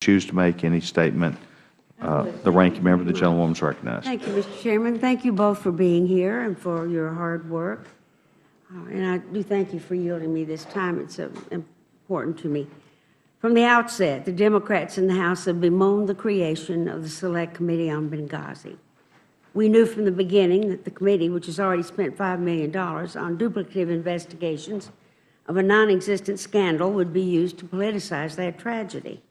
choose to make any statement, the ranking member, the gentlewoman is recognized. Thank you, Mr. Chairman. Thank you both for being here and for your hard work. And I do thank you for yielding me this time. It's important to me. From the outset, the Democrats in the House have bemoaned the creation of the Select Committee on Benghazi. We knew from the beginning that the committee, which has already spent $5 million on duplicative investigations of a non-existent scandal, would be used to politicize that tragedy.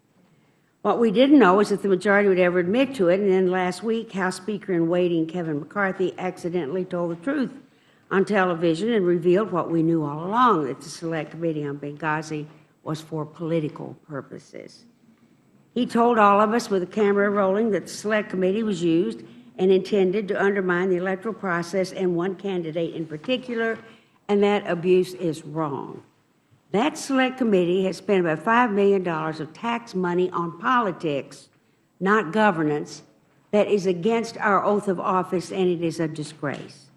What we didn't know is if the majority would ever admit to it, and then last week, House Speaker in waiting Kevin McCarthy accidentally told the truth on television and revealed what we knew all along, that the Select Committee on Benghazi was for political purposes. He told all of us with the camera rolling that the Select Committee was used and intended to undermine the electoral process and one candidate in particular, and that abuse is wrong. That Select Committee has spent about $5 million of tax money on politics, not governance, that is against our oath of office, and it is a disgrace.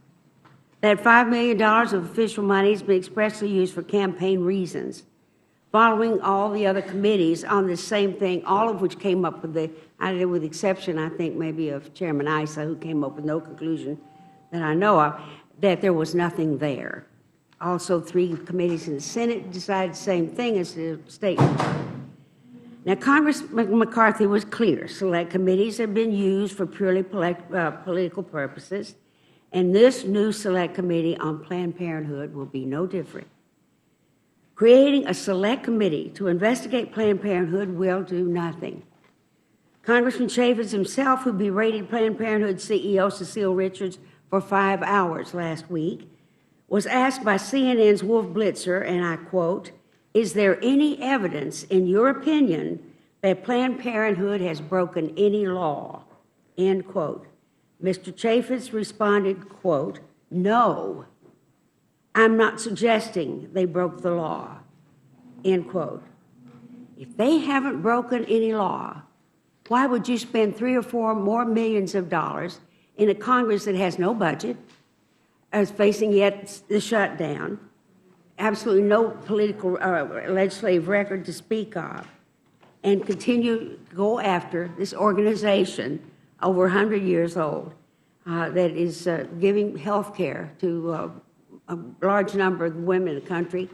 That $5 million of official money has been expressly used for campaign reasons, following all the other committees on the same thing, all of which came up with the exception, I think, maybe of Chairman Issa, who came up with no conclusion that I know of, that there was nothing there. Also, 3 committees in the Senate decided the same thing as the State. Now, Congressman McCarthy was clear. Select committees have been used for purely political purposes, and this new Select Committee on Planned Parenthood will be no different. Creating a Select Committee to investigate Planned Parenthood will do nothing. Congressman Chaffetz himself, who berated Planned Parenthood CEO Cecile Richards for 5 hours last week, was asked by CNN's Wolf Blitzer, and I quote, "Is there any evidence, in your opinion, that Planned Parenthood has broken any law?" End quote. Mr. Chaffetz responded, quote, "No, I'm not suggesting they broke the law," end quote. If they haven't broken any law, why would you spend 3 or 4 more millions of dollars in a Congress that has no budget, is facing yet the shutdown, absolutely no political legislative record to speak of, and continue to go after this organization over 100 years old that is giving health care to a large number of women in the country?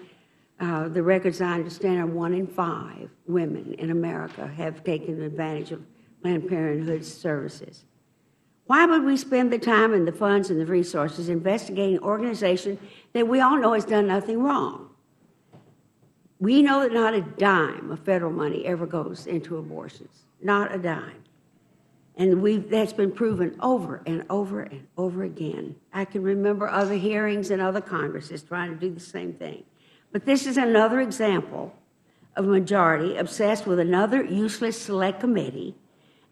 The records I understand are 1 in 5 women in America have taken advantage of Planned Parenthood's services. Why would we spend the time and the funds and the resources investigating an organization that we all know has done nothing wrong? We know that not a dime of federal money ever goes into abortions, not a dime. And that's been proven over and over and over again. I can remember other hearings in other Congresses trying to do the same thing. But this is another example of a majority obsessed with another useless Select Committee,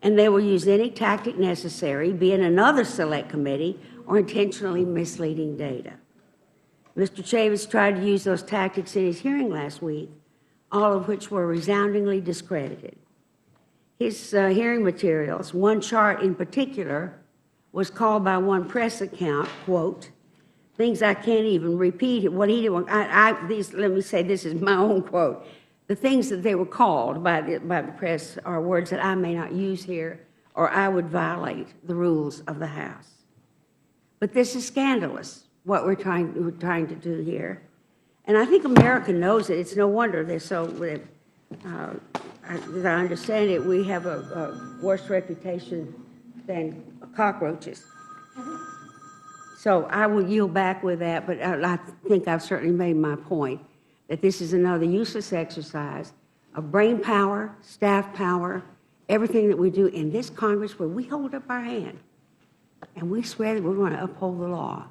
and they will use any tactic necessary, be it another Select Committee or intentionally misleading data. Mr. Chaffetz tried to use those tactics in his hearing last week, all of which were resoundingly discredited. His hearing materials, one chart in particular, was called by one press account, quote, things I can't even repeat. What he did, let me say, this is my own quote. The things that they were called by the press are words that I may not use here, or I would violate the rules of the House. But this is scandalous, what we're trying to do here. And I think America knows it. It's no wonder they're so, as I understand it, we have a worse reputation than cockroaches. So I will yield back with that, but I think I've certainly made my point that this is another useless exercise of brain power, staff power, everything that we do in this Congress where we hold up our hand and we swear that we're going to uphold the law.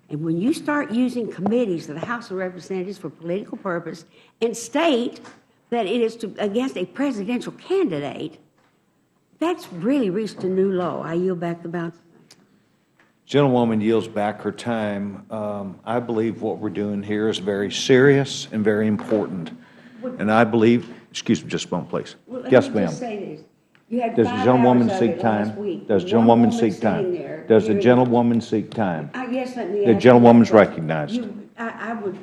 And when you start using committees of the House of Representatives for political purpose and state that it is against a presidential candidate, that's really reached a new low. I yield back the balance. Gentlewoman yields back her time. I believe what we're doing here is very serious and very important. And I believe, excuse me just a moment, please. Well, yes, ma'am. Does the gentlewoman seek time? Does the gentlewoman seek time? Does the gentlewoman seek time? Yes, let me The gentlewoman's recognized. I would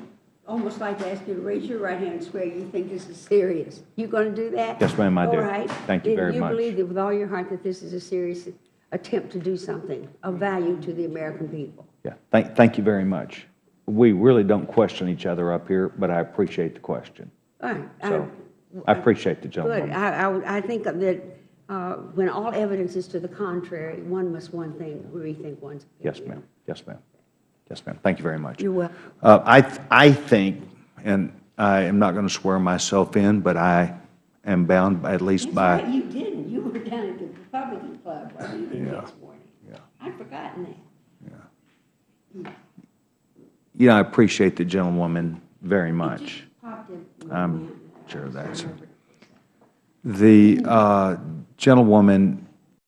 almost like to ask you to raise your right hand and swear you think this is serious. You going to do that? Yes, ma'am, I do. All right. Thank you very much. You believe that with all your heart that this is a serious attempt to do something of value to the American people? Yeah, thank you very much. We really don't question each other up here, but I appreciate the question. All right. So I appreciate the Good. gentleman. I think that when all evidence is to the contrary, one must rethink one's opinion. Yes, ma'am. Yes, ma'am. Yes, ma'am. Thank you very much. You're welcome. I think, and I am not going to swear myself in, but I am bound at least by. That's right, you didn't. You were down at the Republican Club, where you didn't Yeah. get sworn in. Yeah. I'd forgotten that. You know, I appreciate the gentlewoman very much. It just popped in my I'm mind. sure that's. The gentlewoman